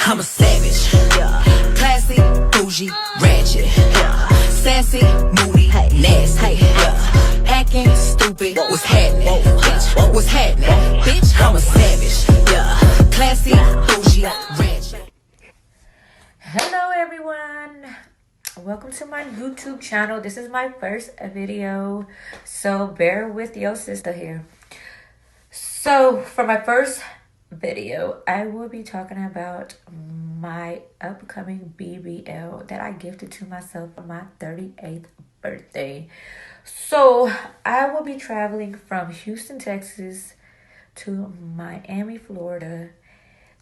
I'm a savage, yeah. Classy, bougie, ratchet, yeah. Sassy, moody, nasty, yeah. Acting stupid, what's happening, bitch? What's happening, bitch? I'm a savage, yeah. Classy, bougie, ratchet. Hello everyone, welcome to my YouTube channel. This is my first video, so bear with your sister here. So for my first video, I will be talking about my upcoming BBL that I gifted to myself for my 38th birthday. So I will be traveling from Houston, Texas to Miami, Florida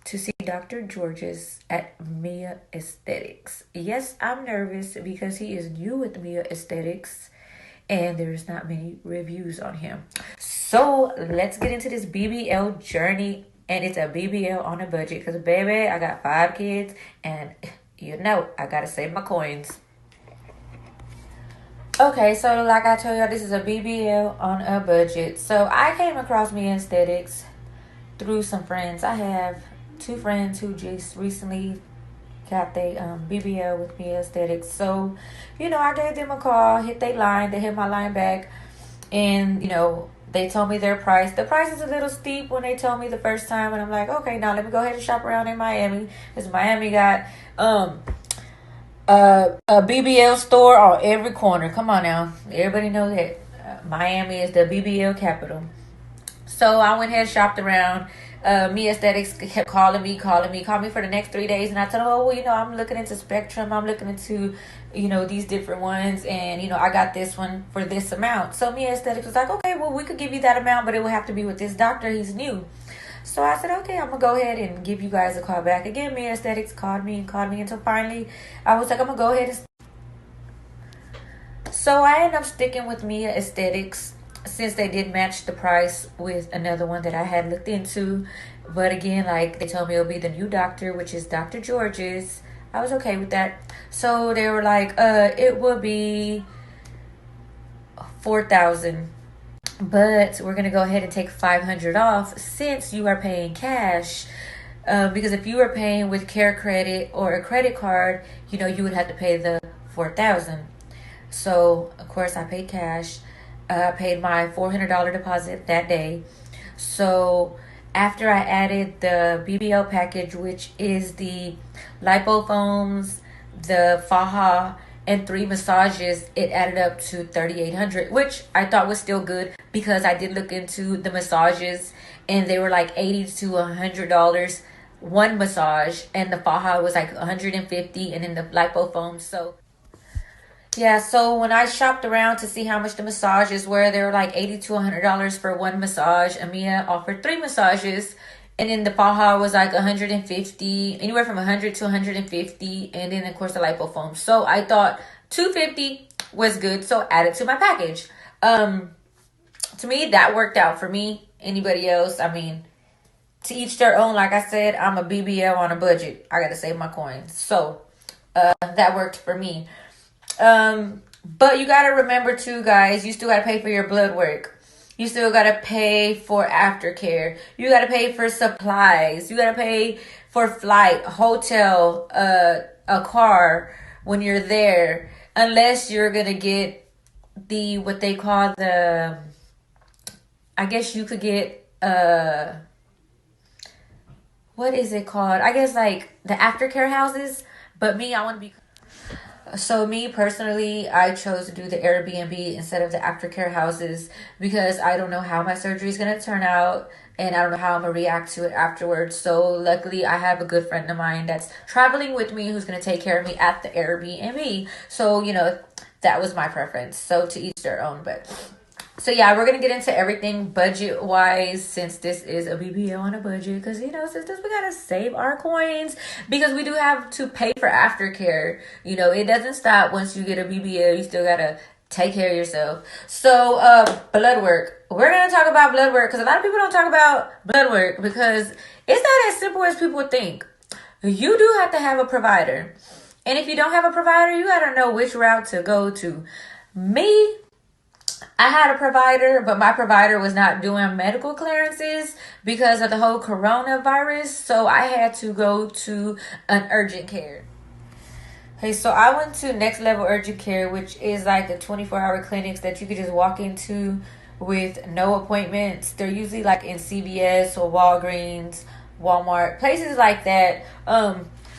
to see Dr.Giorgis at Bbl Aesthetics. Yes, I'm nervous because he is new with Bbl Aesthetics and there's not many reviews on him. So let's get into this BBL journey, and it's a BBL on a budget because baby, I got 5 kids and you know I gotta save my coins. Okay, so like I told y'all, this is a BBL on a budget. So I came across Bbl Aesthetics through some friends. I have 2 friends who just recently got their BBL with Bbl Aesthetics. So, you know, I gave them a call, hit their line, they hit my line back, and, you know, they told me their price. The price is a little steep when they told me the first time, and I'm like, okay, now let me go ahead and shop around in Miami, because Miami got a BBL store on every corner. Come on now. Everybody knows that Miami is the BBL capital. So I went ahead and shopped around. Bbl Aesthetics kept calling me for the next 3 days, and I told them, oh, well, you know, I'm looking into Spectrum, I'm looking into, you know, these different ones, and, you know, I got this one for this amount. So Bbl Aesthetics was like, okay, well, we could give you that amount, but it would have to be with this doctor, he's new. So I said, okay, I'm gonna go ahead and give you guys a call back. Again, Bbl Aesthetics called me until finally I was like, I'm gonna go ahead and so I ended up sticking with Bbl Aesthetics, since they did match the price with another one that I had looked into. But again, like, they told me it'll be the new doctor, which is Dr.Giorgis. I was okay with that. So they were like, it will be $4,000, but we're gonna go ahead and take $500 off since you are paying cash. Because if you were paying with Care Credit or a credit card, you know, you would have to pay the $4,000. So of course I paid cash. I paid my $400 deposit that day. So after I added the BBL package, which is the lipofoams, the faja, and 3 massages, it added up to $3,800, which I thought was still good because I did look into the massages and they were like $80 to $100 one massage, and the faja was like $150, and then the lipofoams. So yeah, so when I shopped around to see how much the massages were, they were like $80 to $100 for one massage. Amia offered 3 massages, and then the faja was like $150, anywhere from $100 to $150, and then of course the lipofoam. So I thought $250 was good, so add it to my package. To me, that worked out for me. Anybody else, I mean, to each their own. Like I said, I'm a BBL on a budget. I gotta save my coins, so that worked for me. But you gotta remember too, guys, you still gotta pay for your blood work. You still gotta pay for aftercare. You gotta pay for supplies. You gotta pay for flight, hotel, a car when you're there. Unless you're gonna get the, what they call the, I guess you could get, what is it called? I guess like the aftercare houses. But me, I want to be... So me personally, I chose to do the Airbnb instead of the aftercare houses because I don't know how my surgery is going to turn out, and I don't know how I'm going to react to it afterwards. So luckily, I have a good friend of mine that's traveling with me who's going to take care of me at the Airbnb. So, you know, that was my preference. So to each their own. But so yeah, we're going to get into everything budget-wise since this is a BBL on a budget. Because, you know, sisters, we got to save our coins because we do have to pay for aftercare. You know, it doesn't stop once you get a BBL. You still got to take care of yourself. So, blood work. We're going to talk about blood work because a lot of people don't talk about blood work because it's not as simple as people think. You do have to have a provider. And if you don't have a provider, you got to know which route to go to. Me, I had a provider, but my provider was not doing medical clearances because of the whole coronavirus. So I had to go to an urgent care. Okay, so I went to Next Level Urgent Care, which is like the 24-hour clinics that you could just walk into with no appointments. They're usually like in CVS or Walgreens, Walmart, places like that.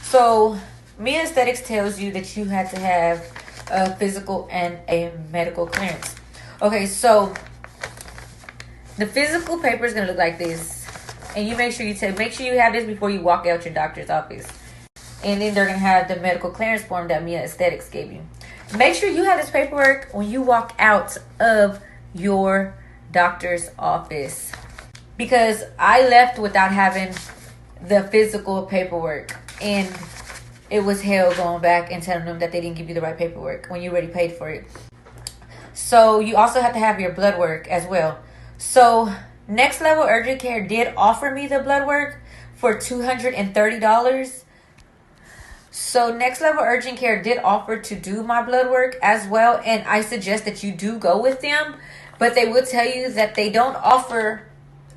So Mia Aesthetics tells you that you have to have a physical and a medical clearance. Okay, so the physical paper is gonna look like this, and you make sure you have this before you walk out your doctor's office. And then they're going to have the medical clearance form that Mia Aesthetics gave you. Make sure you have this paperwork when you walk out of your doctor's office. Because I left without having the physical paperwork. And it was hell going back and telling them that they didn't give you the right paperwork when you already paid for it. So you also have to have your blood work as well. So Next Level Urgent Care did offer me the blood work for $230. So Next Level Urgent Care did offer to do my blood work as well, and I suggest that you do go with them, but they will tell you that they don't offer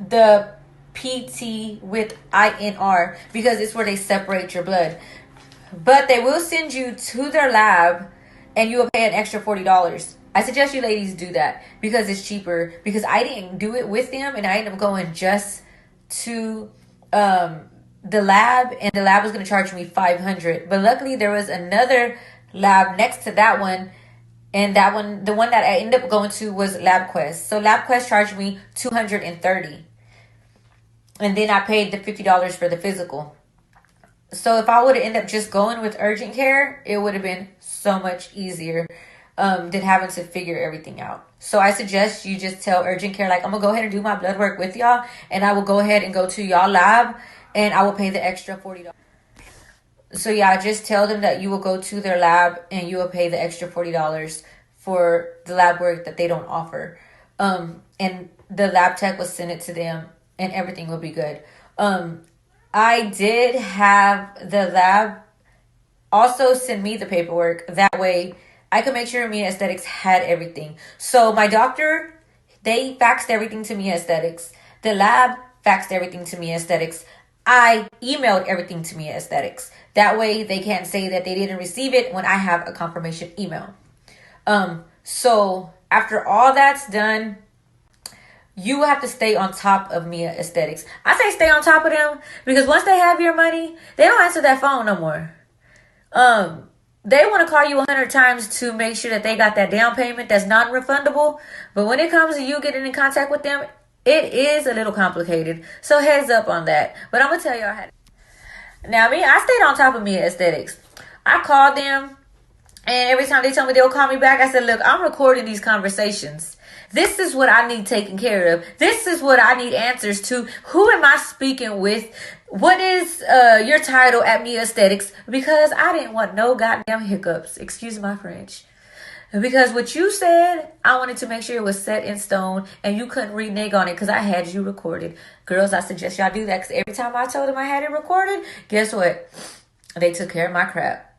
the PT with INR because it's where they separate your blood. But they will send you to their lab and you will pay an extra $40. I suggest you ladies do that because it's cheaper, because I didn't do it with them and I ended up going just to the lab, and the lab was going to charge me $500, but luckily there was another lab next to that one, and that one, the one that I ended up going to, was LabQuest. So LabQuest charged me $230, and then I paid the $50 for the physical. So if I would have ended up just going with urgent care, it would have been so much easier than having to figure everything out. So I suggest you just tell urgent care, like, I'm gonna go ahead and do my blood work with y'all, and I will go ahead and go to y'all lab, and I will pay the extra $40. So yeah, just tell them that you will go to their lab and you will pay the extra $40 for the lab work that they don't offer. And the lab tech will send it to them and everything will be good. I did have the lab also send me the paperwork. That way I could make sure Mia Aesthetics had everything. So my doctor, they faxed everything to Mia Aesthetics. The lab faxed everything to Mia Aesthetics. I emailed everything to Mia Aesthetics. That way they can't say that they didn't receive it when I have a confirmation email. So after all that's done, you will have to stay on top of Mia Aesthetics. I say stay on top of them because once they have your money, they don't answer that phone no more. They want to call you 100 times to make sure that they got that down payment that's non-refundable. But when it comes to you getting in contact with them, it is a little complicated. So heads up on that. But I'm going to tell y'all how. Now, I stayed on top of Mia Aesthetics. I called them, and every time they told me they'll call me back, I said, look, I'm recording these conversations. This is what I need taken care of. This is what I need answers to. Who am I speaking with? What is your title at Mia Aesthetics? Because I didn't want no goddamn hiccups. Excuse my French. Because what you said, I wanted to make sure it was set in stone and you couldn't renege on it because I had you recorded. Girls, I suggest y'all do that because every time I told them I had it recorded, guess what? They took care of my crap.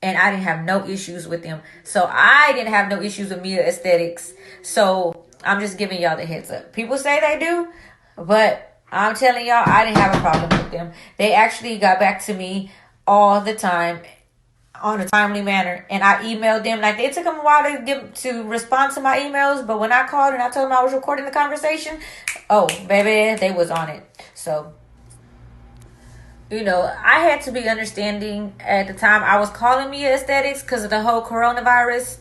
And I didn't have no issues with them. So I didn't have no issues with Mia Aesthetics. So I'm just giving y'all the heads up. People say they do, but I'm telling y'all, I didn't have a problem with them. They actually got back to me all the time on a timely manner, and I emailed them. Like, it took them a while to respond to my emails, but when I called and I told them I was recording the conversation, oh baby, they was on it. So I had to be understanding. At the time I was calling Mia Aesthetics because of the whole coronavirus,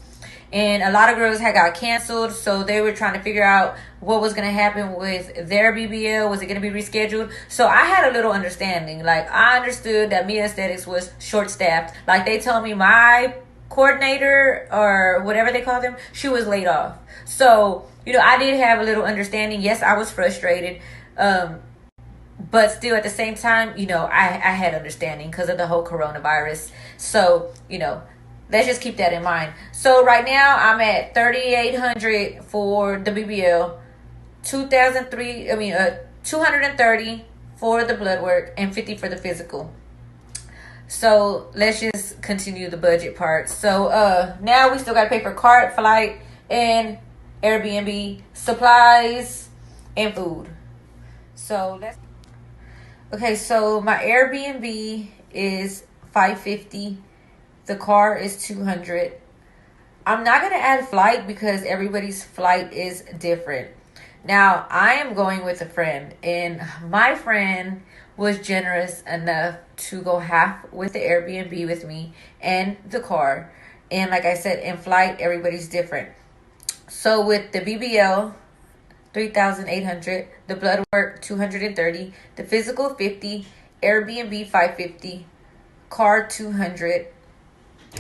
and a lot of girls had got canceled, so they were trying to figure out what was going to happen with their BBL. Was it going to be rescheduled? So I had a little understanding. Like, I understood that Mia Aesthetics was short-staffed. Like, they told me my coordinator, or whatever they call them, she was laid off. So, I did have a little understanding. Yes, I was frustrated. But still, at the same time, I had understanding because of the whole coronavirus. So, let's just keep that in mind. So right now I'm at $3,800 for the BBL, $230 for the blood work, and $50 for the physical. So let's just continue the budget part. So now we still got to pay for cart, flight, and Airbnb, supplies, and food. So let's. Okay, so my Airbnb is $550. The car is $200. I'm not gonna add flight because everybody's flight is different. Now I am going with a friend, and my friend was generous enough to go half with the Airbnb with me and the car. And like I said, in flight, everybody's different. So with the BBL, 3,800, the blood work 230, the physical 50, Airbnb 550, car 200,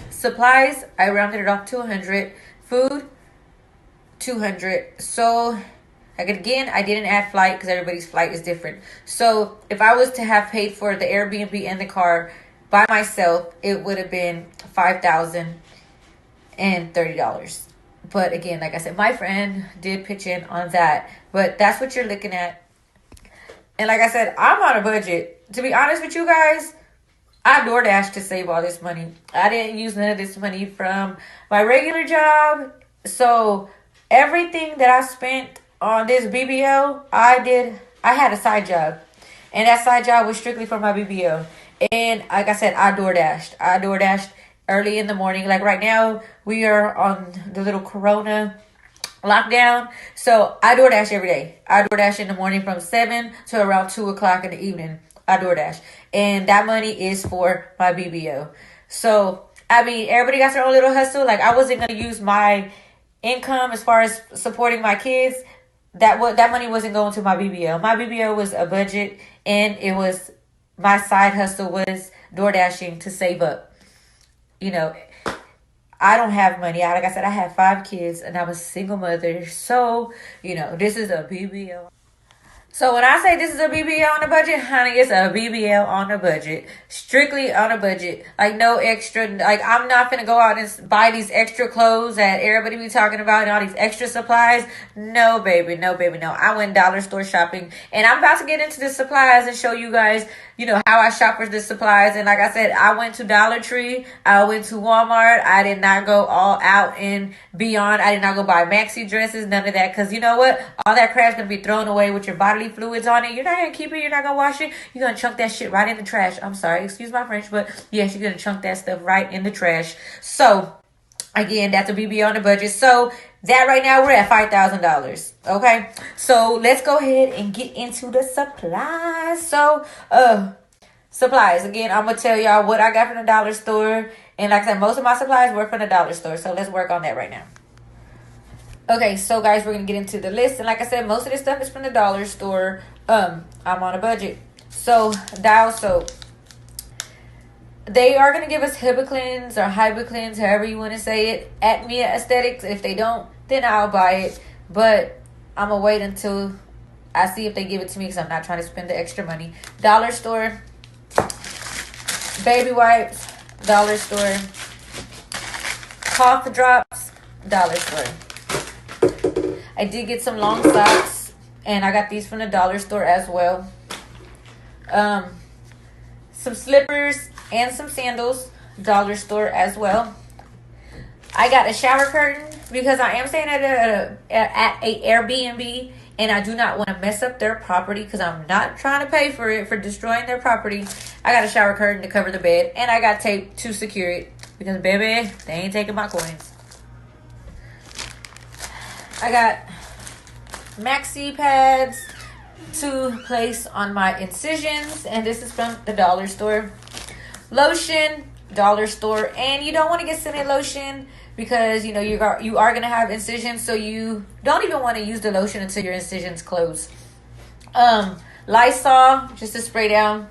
supplies I rounded it off to 100, food 200. So again, I didn't add flight because everybody's flight is different. So if I was to have paid for the Airbnb and the car by myself, it would have been $5,030. But again, like I said, my friend did pitch in on that. But that's what you're looking at. And like I said, I'm on a budget. To be honest with you guys, I DoorDash to save all this money. I didn't use none of this money from my regular job. So everything that I spent on this BBL, I had a side job. And that side job was strictly for my BBL. And like I said, I DoorDashed early in the morning. Like right now, we are on the little Corona lockdown. So I DoorDash every day. I DoorDash in the morning from 7 to around 2 o'clock in the evening. I DoorDash. And that money is for my BBL. So, I mean, everybody got their own little hustle. Like, I wasn't going to use my income as far as supporting my kids. That money wasn't going to my BBL. My BBL was a budget, and it was my side hustle was DoorDashing to save up. You know, I don't have money. Like I said, I have 5 kids, and I'm a single mother. So, you know, this is a BBL. So when I say this is a BBL on a budget, honey, it's a BBL on a budget. Strictly on a budget. Like no extra, like I'm not finna go out and buy these extra clothes that everybody be talking about and all these extra supplies. No, baby, no. I went dollar store shopping, and I'm about to get into the supplies and show you guys, you know, how I shop for the supplies. And like I said, I went to Dollar Tree. I went to Walmart. I did not go all out and beyond. I did not go buy maxi dresses, none of that. Because you know what? All that crap's going to be thrown away with your bodily fluids on it. You're not going to keep it. You're not going to wash it. You're going to chunk that shit right in the trash. I'm sorry. Excuse my French. But yes, you're going to chunk that stuff right in the trash. So, again, that's a BBL on the budget. So, that right now, we're at $5,000. Okay? So, let's go ahead and get into the supplies. So, supplies. Again, I'm going to tell y'all what I got from the dollar store. And like I said, most of my supplies were from the dollar store. So, let's work on that right now. Okay, so guys, we're going to get into the list. And like I said, most of this stuff is from the dollar store. I'm on a budget. So, Dial Soap. They are going to give us Hibiclens or Hibiclens, however you want to say it, at Mia Aesthetics. If they don't, then I'll buy it. But I'm going to wait until I see if they give it to me because I'm not trying to spend the extra money. Dollar store. Baby wipes. Dollar store. Cough drops. Dollar store. I did get some long socks. And I got these from the dollar store as well. Some slippers and some sandals, dollar store as well. I got a shower curtain because I am staying at a Airbnb, and I do not want to mess up their property because I'm not trying to pay for it, for destroying their property. I got a shower curtain to cover the bed, and I got tape to secure it because, baby, they ain't taking my coins. I got maxi pads to place on my incisions, and this is from the dollar store. Lotion, dollar store. And you don't want to get scented lotion because you know you are going to have incisions, so you don't even want to use the lotion until your incisions close. Lysol, just to spray down.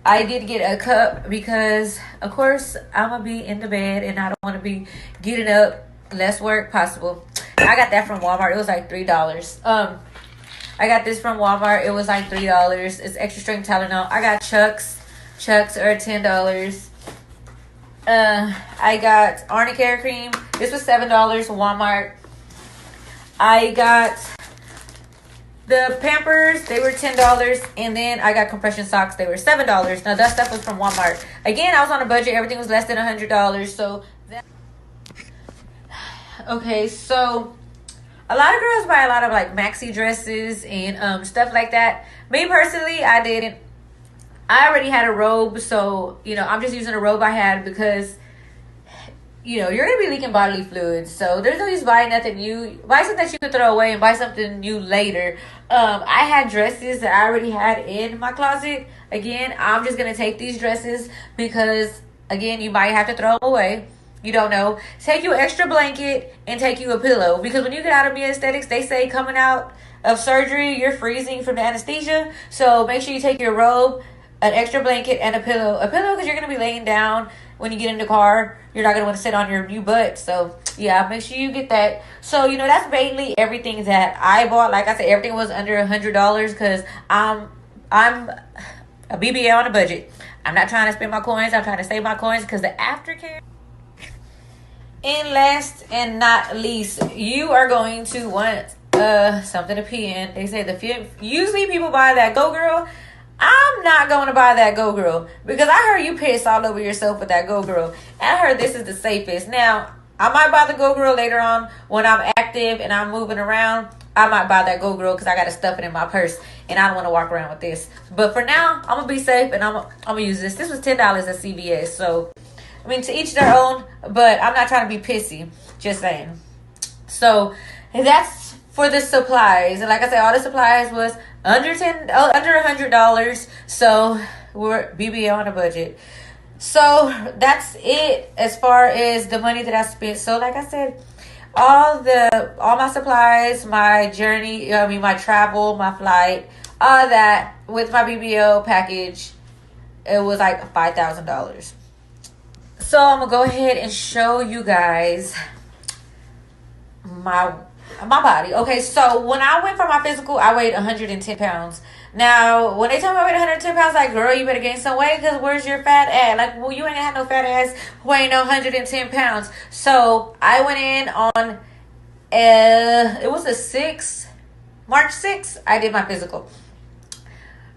I did get a cup because of course I'm gonna be in the bed and I don't want to be getting up. Less work possible. I got that from Walmart. It was like $3. I got this from Walmart. It was like $3. It's extra strength Tylenol. I got Chucks. Chucks are $10. I got Arnicare cream. This was $7 Walmart. I got the Pampers. They were $10. And then I got compression socks. They were $7. Now that stuff was from Walmart. Again, I was on a budget. Everything was less than $100. So that... Okay, so A lot of girls buy a lot of like maxi dresses and stuff like that. Me personally, I didn't. I already had a robe, so I'm just using a robe I had because you're gonna be leaking bodily fluids, so there's no use buying nothing new. Buy something that you could throw away and buy something new later. I had dresses that I already had in my closet. Again, I'm just gonna take these dresses because again, you might have to throw them away. You don't know. Take you an extra blanket and take you a pillow, because when you get out of Mia Aesthetics, they say coming out of surgery, you're freezing from the anesthesia. So make sure you take your robe, an extra blanket, and a pillow. A pillow because you're gonna be laying down when you get in the car. You're not gonna want to sit on your new butt. So yeah, make sure you get that. So that's mainly everything that I bought. Like I said, everything was under $100 because I'm a BBL on a budget. I'm not trying to spend my coins. I'm trying to save my coins because the aftercare. And last and not least, you are going to want something to pee in. They say usually people buy that Go Girl. I'm not going to buy that Go Girl because I heard you piss all over yourself with that Go Girl. And I heard this is the safest. Now, I might buy the Go Girl later on when I'm active and I'm moving around. I might buy that Go Girl because I got to stuff it in my purse and I don't want to walk around with this. But for now, I'm going to be safe and I'm going to use this. This was $10 at CVS. So, I mean, to each their own, but I'm not trying to be pissy. Just saying. So, that's for the supplies. And like I said, all the supplies was under $100. So we're BBL on a budget. So that's it as far as the money that I spent. So like I said, all my supplies, my journey, my travel, my flight, all that with my BBL package, it was like $5,000. So I'm gonna go ahead and show you guys my body. Okay, so when I went for my physical, I weighed 110 pounds. Now, when they tell me I weighed 110 pounds, like, girl, you better gain some weight because where's your fat at? Like, well, you ain't had no fat ass weighing no 110 pounds. So I went in on, it was March 6th, I did my physical.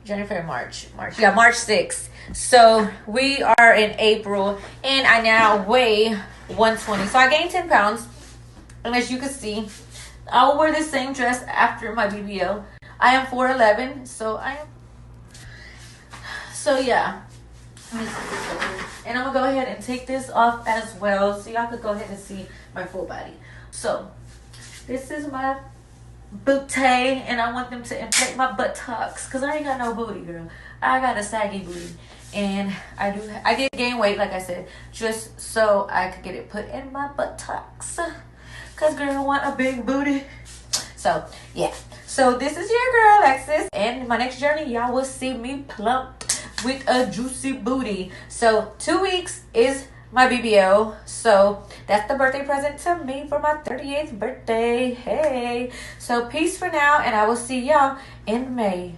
January, February, March. Yeah, March 6th. So we are in April, and I now weigh 120. So I gained 10 pounds, and as you can see, I will wear the same dress after my BBL. I am 4'11", so yeah. Let me see this over here. And I'm gonna go ahead and take this off as well, so y'all could go ahead and see my full body. So this is my booty, and I want them to inflate my buttocks because I ain't got no booty, girl. I got a saggy booty, and I did gain weight, like I said, just so I could get it put in my buttocks. Cause girl, I want a big booty. So yeah. So this is your girl Alexis, and my next journey, y'all will see me plump with a juicy booty. So 2 weeks is my BBL. So that's the birthday present to me for my 38th birthday. Hey. So peace for now, and I will see y'all in May.